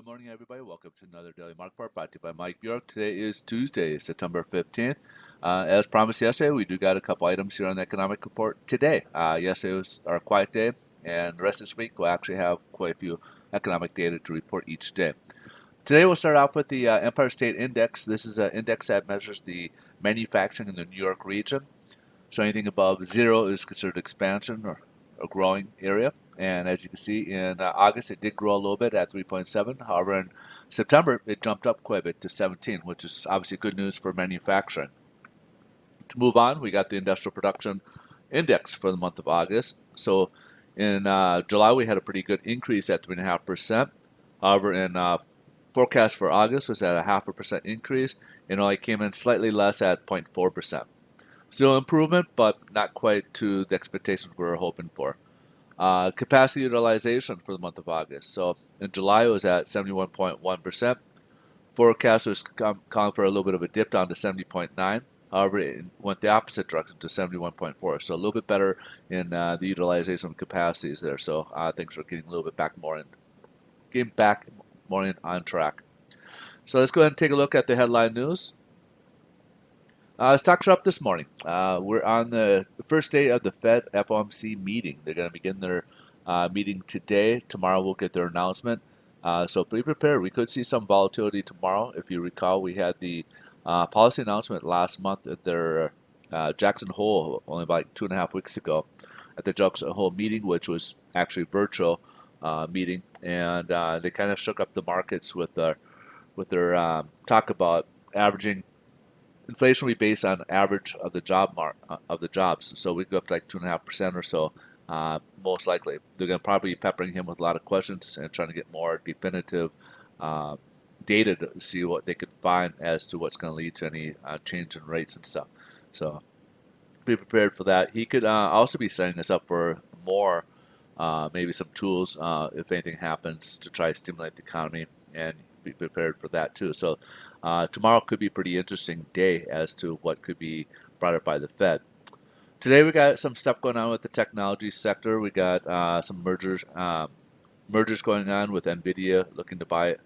Good morning, everybody. Welcome to another Daily Market Report brought to you by Mike Bjork. Today is Tuesday, September 15th. As promised yesterday, we do got a couple items here on the economic report today. Yesterday was our quiet day, and the rest of this week we'll actually have quite a few economic data to report each day. Today we'll start off with the Empire State Index. This is an index that measures the manufacturing in the New York region. So anything above zero is considered expansion or a growing area. And as you can see, in August, it did grow a little bit at 3.7. However, in September, it jumped up quite a bit to 17, which is obviously good news for manufacturing. To move on, we got the industrial production index for the month of August. So in July, we had a pretty good increase at 3.5%. However, in forecast for August was at a 0.5% increase, and only came in slightly less at 0.4%. Still improvement, but not quite to the expectations we were hoping for. Capacity utilization for the month of August. So in July, it was at 71.1%. Forecast was calling for a little bit of a dip down to 70.9. However, it went the opposite direction to 71.4. So a little bit better in the utilization of capacities there. So things are getting a little bit back more on track. So let's go ahead and take a look at the headline news. Stocks are up this morning. We're on the first day of the Fed FOMC meeting. They're going to begin their meeting today. Tomorrow we'll get their announcement. So be prepared. We could see some volatility tomorrow. If you recall, we had the policy announcement last month at their Jackson Hole, only about 2.5 weeks ago, at the Jackson Hole meeting, which was actually virtual meeting, and they kind of shook up the markets with their talk about averaging inflation will be based on average of the jobs. So we go up to like 2.5% or so. Most likely, they're going to probably be peppering him with a lot of questions and trying to get more definitive data to see what they could find as to what's going to lead to any change in rates and stuff. So be prepared for that. He could also be setting us up for more, maybe some tools if anything happens to try to stimulate the economy, and be prepared for that too. So tomorrow could be a pretty interesting day as to what could be brought up by the Fed. Today we got some stuff going on with the technology sector. We got some mergers going on with NVIDIA looking to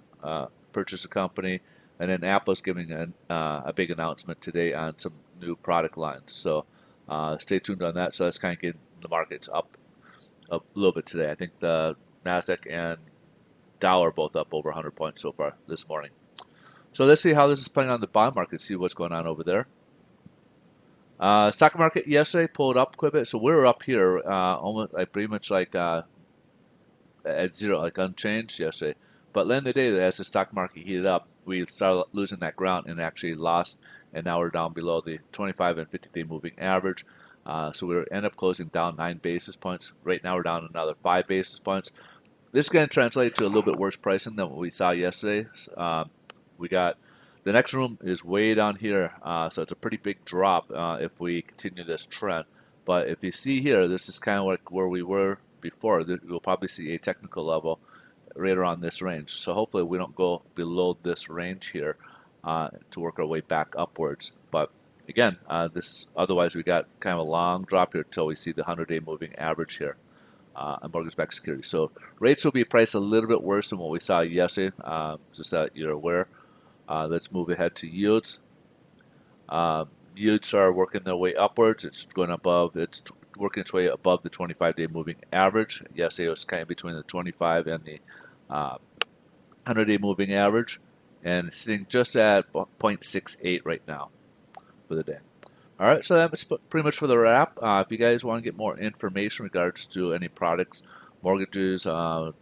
purchase a company, and then Apple's giving a big announcement today on some new product lines. So stay tuned on that. So that's kind of getting the markets up a little bit today. I think the Nasdaq and Dow are both up over 100 points so far this morning. So let's see how this is playing on the bond market, see what's going on over there. Stock market yesterday pulled up quite a bit. So we were up here almost like pretty much like at zero, like unchanged yesterday. But then the day as the stock market heated up, we started losing that ground and actually lost. And now we're down below the 25 and 50-day moving average. So we end up closing down 9 basis points. Right now we're down another 5 basis points. This is going to translate to a little bit worse pricing than what we saw yesterday. We got the next room is way down here, so it's a pretty big drop if we continue this trend. But if you see here, this is kind of like where we were before. We'll probably see a technical level right around this range. So hopefully we don't go below this range here to work our way back upwards. But again, otherwise we got kind of a long drop here until we see the 100-day moving average here on mortgage-backed securities. So rates will be priced a little bit worse than what we saw yesterday, just so that you're aware. Let's move ahead to yields. Yields are working their way upwards. It's working its way above the 25-day moving average. Yesterday it was kind of between the 25 and the 100-day moving average, and it's sitting just at 0.68 right now for the day. All right, so that's pretty much for the wrap. If you guys want to get more information in regards to any products, mortgages, the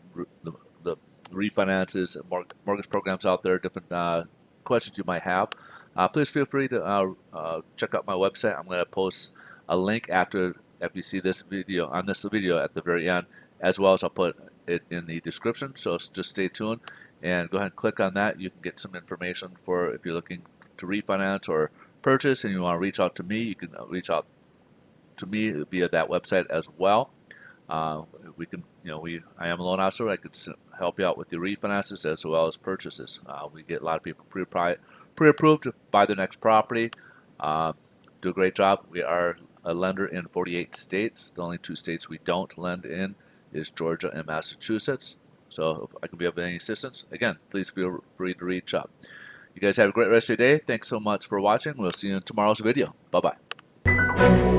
refinances, mortgage programs out there, different questions you might have, please feel free to check out my website. I'm going to post a link after if you see this video at the very end, as well as I'll put it in the description. So just stay tuned and go ahead and click on that. You can get some information for if you're looking to refinance or purchase and you want to reach out to me, you can reach out to me via that website as well. I am a loan officer. I could help you out with the refinances as well as purchases. We get a lot of people pre-approved to buy the next property. Do a great job. We are a lender in 48 states. The only 2 states we don't lend in is Georgia and Massachusetts. So if I can be of any assistance, again, please feel free to reach out. You guys have a great rest of your day. Thanks so much for watching. We'll see you in tomorrow's video. Bye-bye.